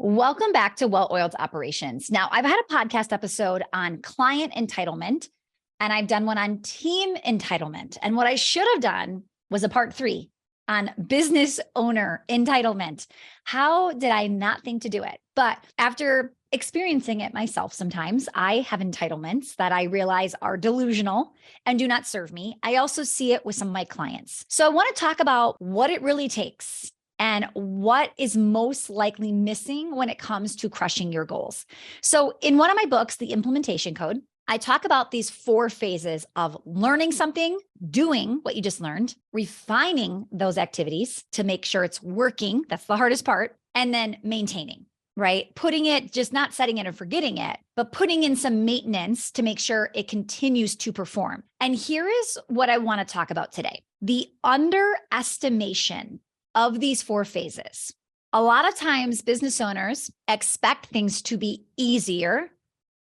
Welcome back to Well-Oiled Operations. Now, I've had a podcast episode on client entitlement, and I've done one on team entitlement. And what I should have done was a part 3 on business owner entitlement. How did I not think to do it? But after experiencing it myself, sometimes I have entitlements that I realize are delusional and do not serve me. I also see it with some of my clients. So I want to talk about what it really takes and what is most likely missing when it comes to crushing your goals. So in one of my books, The Implementation Code, I talk about these 4 phases of learning something, doing what you just learned, refining those activities to make sure it's working. That's the hardest part. And then maintaining, right? Putting it, just not setting it and forgetting it, but putting in some maintenance to make sure it continues to perform. And here is what I want to talk about today. The underestimation of these 4 phases. A lot of times business owners expect things to be easier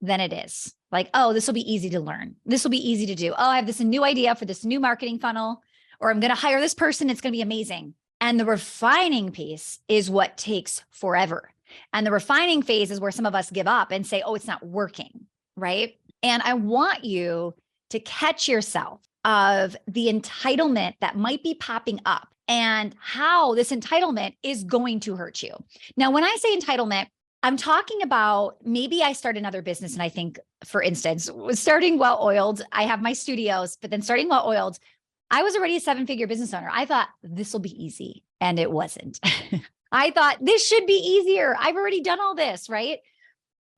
than it is. Like, oh, this will be easy to learn. This will be easy to do. Oh, I have this new idea for this new marketing funnel, or I'm going to hire this person. It's going to be amazing. And the refining piece is what takes forever. And the refining phase is where some of us give up and say, oh, it's not working, right? And I want you to catch yourself of the entitlement that might be popping up and how this entitlement is going to hurt you. Now, when I say entitlement, I'm talking about maybe I start another business and I think, for instance, starting Well-Oiled, I have my studios, but then starting Well-Oiled, I was already a 7-figure business owner. I thought this will be easy, and it wasn't. I thought this should be easier. I've already done all this, right?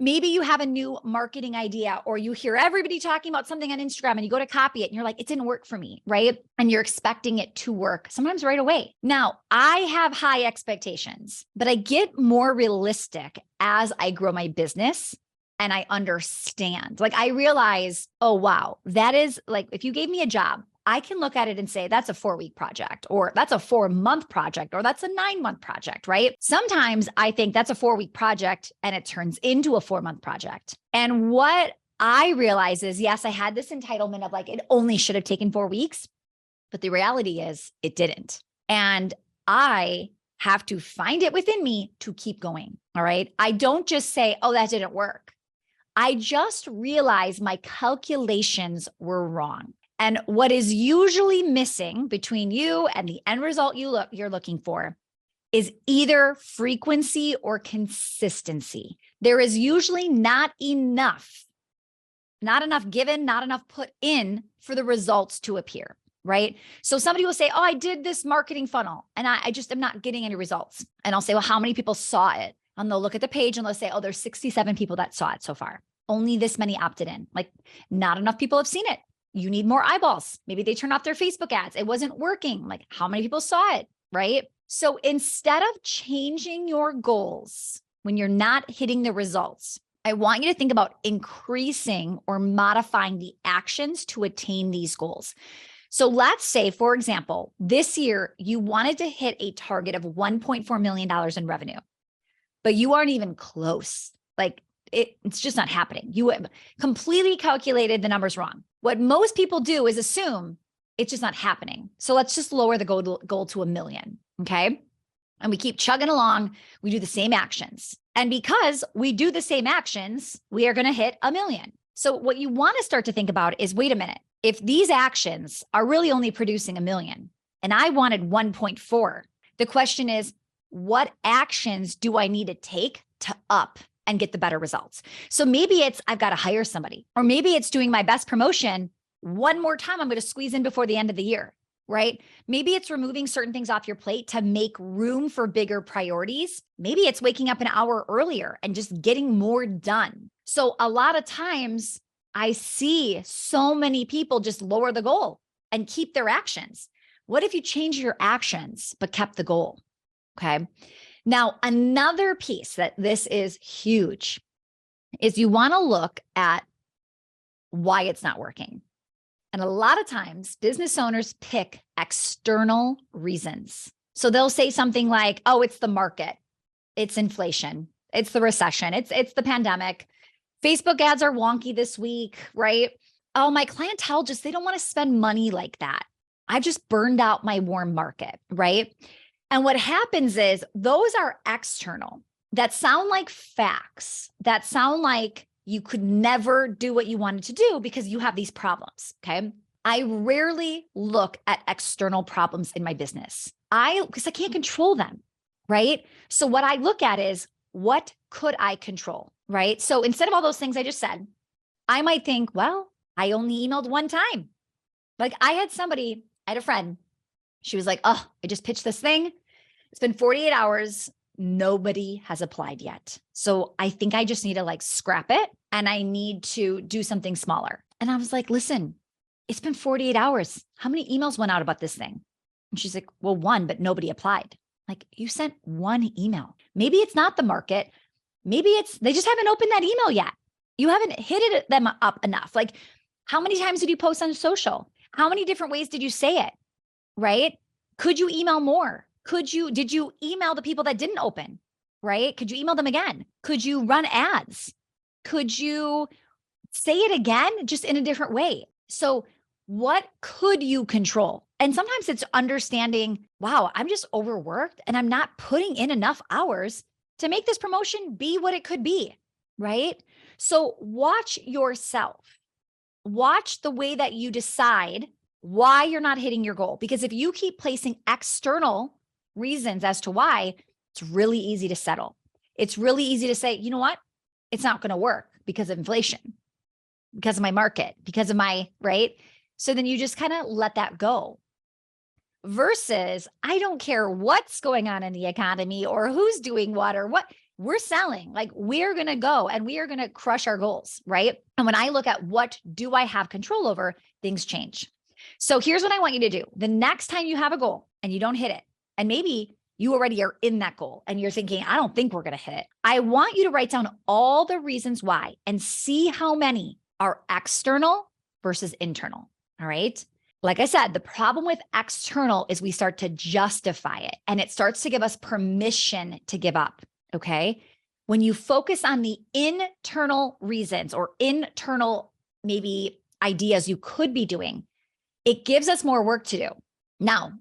Maybe you have a new marketing idea, or you hear everybody talking about something on Instagram and you go to copy it and you're like, it didn't work for me, right? And you're expecting it to work sometimes right away. Now, I have high expectations, but I get more realistic as I grow my business and I understand. Like, I realize, oh, wow, that is like, if you gave me a job, I can look at it and say, that's a 4-week project, or that's a 4-month project, or that's a 9-month project, right? Sometimes I think that's a 4-week project and it turns into a 4-month project. And what I realize is, yes, I had this entitlement of like, it only should have taken 4 weeks, but the reality is it didn't. And I have to find it within me to keep going. All right. I don't just say, oh, that didn't work. I just realized my calculations were wrong. And what is usually missing between you and the end result you're looking for is either frequency or consistency. There is usually not enough given, not enough put in for the results to appear, right? So somebody will say, oh, I did this marketing funnel and I just am not getting any results. And I'll say, well, how many people saw it? And they'll look at the page and they'll say, oh, there's 67 people that saw it so far. Only this many opted in. Like, not enough people have seen it. You need more eyeballs. Maybe they turned off their Facebook ads. It wasn't working. Like, how many people saw it, right? So instead of changing your goals when you're not hitting the results, I want you to think about increasing or modifying the actions to attain these goals. So let's say, for example, this year you wanted to hit a target of $1.4 million in revenue, but you aren't even close. Like, it's just not happening. You have completely calculated the numbers wrong. What most people do is assume it's just not happening. So let's just lower the goal to $1 million, okay? And we keep chugging along. We do the same actions. And because we do the same actions, we are going to hit $1 million. So what you want to start to think about is, wait a minute, if these actions are really only producing $1 million and I wanted 1.4, the question is, what actions do I need to take to up and get the better results? So maybe it's, I've got to hire somebody, or maybe it's doing my best promotion one more time I'm going to squeeze in before the end of the year, right? Maybe it's removing certain things off your plate to make room for bigger priorities. Maybe it's waking up an hour earlier and just getting more done. So a lot of times I see so many people just lower the goal and keep their actions. What if you change your actions, but kept the goal? Okay. Now, another piece that this is huge is you want to look at why it's not working. And a lot of times business owners pick external reasons. So they'll say something like, oh, it's the market, it's inflation, it's the recession, it's the pandemic. Facebook ads are wonky this week, right? Oh, my clientele they don't want to spend money like that. I've just burned out my warm market, right? And what happens is those are external. that sound like facts, that sound like you could never do what you wanted to do because you have these problems. Okay. I rarely look at external problems in my business. Because I can't control them. Right. So what I look at is, what could I control? Right. So instead of all those things I just said, I might think, well, I only emailed one time. Like I had a friend, she was like, oh, I just pitched this thing. It's been 48 hours. Nobody has applied yet. So I think I just need to like scrap it and I need to do something smaller. And I was like, listen, it's been 48 hours. How many emails went out about this thing? And she's like, well, one, but nobody applied. Like, you sent one email. Maybe it's not the market. Maybe they just haven't opened that email yet. You haven't hit them up enough. Like, how many times did you post on social? How many different ways did you say it? Right? Could you email more? Did you email the people that didn't open? Right? Could you email them again? Could you run ads? Could you say it again, just in a different way? So what could you control? And sometimes it's understanding, wow, I'm just overworked and I'm not putting in enough hours to make this promotion be what it could be, right? So watch yourself. Watch the way that you decide why you're not hitting your goal. Because if you keep placing external reasons as to why, it's really easy to settle. It's really easy to say, you know what? It's not going to work because of inflation, because of my market, because of right? So then you just kind of let that go. Versus, I don't care what's going on in the economy or who's doing what or what, we're selling. Like, we're going to go and we are going to crush our goals, right? And when I look at what do I have control over, things change. So here's what I want you to do. The next time you have a goal and you don't hit it, and maybe you already are in that goal and you're thinking, I don't think we're going to hit it. I want you to write down all the reasons why and see how many are external versus internal. All right. Like I said, the problem with external is we start to justify it and it starts to give us permission to give up. Okay. When you focus on the internal reasons or internal maybe ideas you could be doing, it gives us more work to do. Now,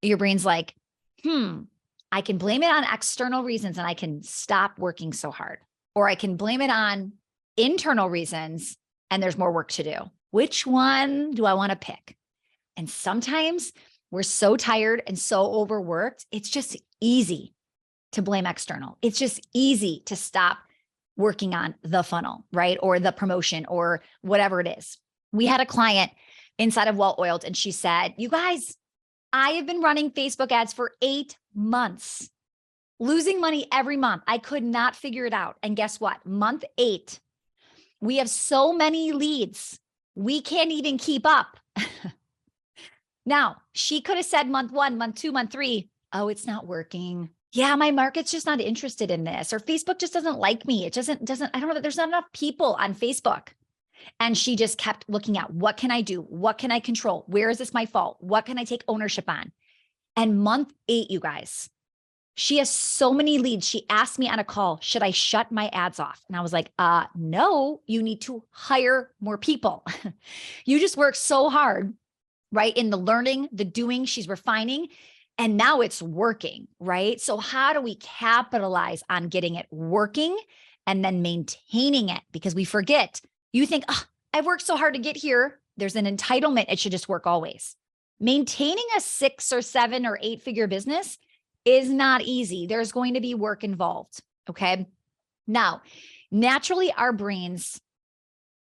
your brain's like, I can blame it on external reasons and I can stop working so hard. Or I can blame it on internal reasons and there's more work to do. Which one do I want to pick? And sometimes we're so tired and so overworked, it's just easy to blame external. It's just easy to stop working on the funnel, right? Or the promotion or whatever it is. We had a client inside of Well Oiled and she said, you guys, I have been running Facebook ads for 8 months, losing money every month. I could not figure it out. And guess what? Month 8, we have so many leads. We can't even keep up. Now, she could have said month 1, month 2, month 3, oh, it's not working. Yeah, my market's just not interested in this, or Facebook just doesn't like me. It doesn't, I don't know, there's not enough people on Facebook. And she just kept looking at, what can I do? What can I control? Where is this my fault? What can I take ownership on? And month 8, you guys, she has so many leads. She asked me on a call, should I shut my ads off? And I was like, no, you need to hire more people. You just work so hard, right? In the learning, the doing, she's refining, and now it's working, right? So how do we capitalize on getting it working and then maintaining it? Because we forget, you think, oh, I've worked so hard to get here. There's an entitlement. It should just work always. Maintaining a 6 or 7 or 8 figure business is not easy. There's going to be work involved. Okay. Now, naturally, our brains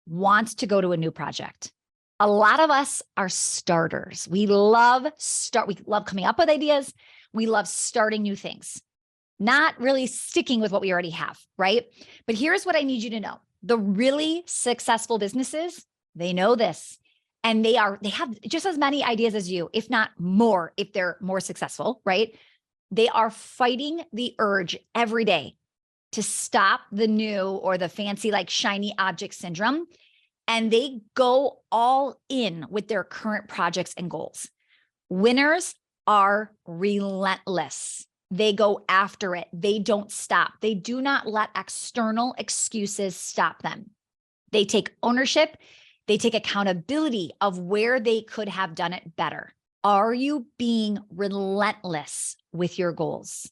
want to go to a new project. A lot of us are starters. We love coming up with ideas. We love starting new things, not really sticking with what we already have, right? But here's what I need you to know. The really successful businesses, they know this, and they have just as many ideas as you, if not more, if they're more successful, right? They are fighting the urge every day to stop the new or the fancy, like shiny object syndrome. And they go all in with their current projects and goals. Winners are relentless. They go after it. They don't stop. They do not let external excuses stop them. They take ownership. They take accountability of where they could have done it better. Are you being relentless with your goals?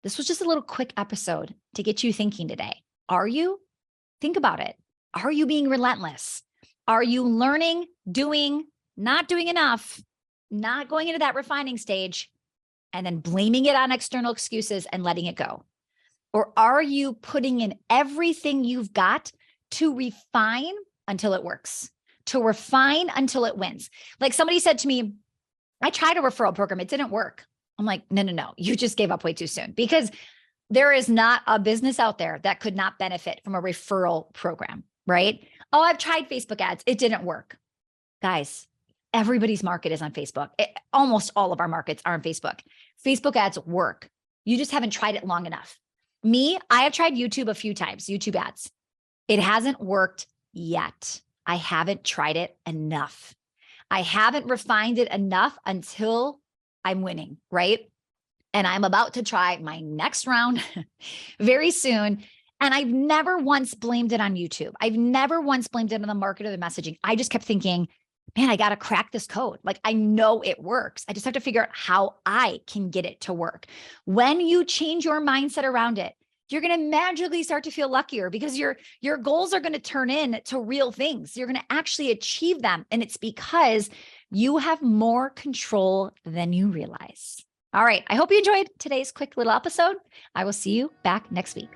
This was just a little quick episode to get you thinking today. Are you? Think about it. Are you being relentless? Are you learning, doing, not doing enough, not going into that refining stage, and then blaming it on external excuses and letting it go? Or are you putting in everything you've got to refine until it works, to refine until it wins? Like somebody said to me, I tried a referral program. It didn't work. I'm like, no. You just gave up way too soon, because there is not a business out there that could not benefit from a referral program, right? Oh, I've tried Facebook ads. It didn't work. Guys, everybody's market is on Facebook. Almost all of our markets are on Facebook. Facebook ads work. You just haven't tried it long enough. Me, I have tried YouTube a few times, YouTube ads. It hasn't worked yet. I haven't tried it enough. I haven't refined it enough until I'm winning, right? And I'm about to try my next round very soon. And I've never once blamed it on YouTube. I've never once blamed it on the market or the messaging. I just kept thinking, man, I got to crack this code. Like, I know it works. I just have to figure out how I can get it to work. When you change your mindset around it, you're going to magically start to feel luckier, because your goals are going to turn into real things. You're going to actually achieve them. And it's because you have more control than you realize. All right. I hope you enjoyed today's quick little episode. I will see you back next week.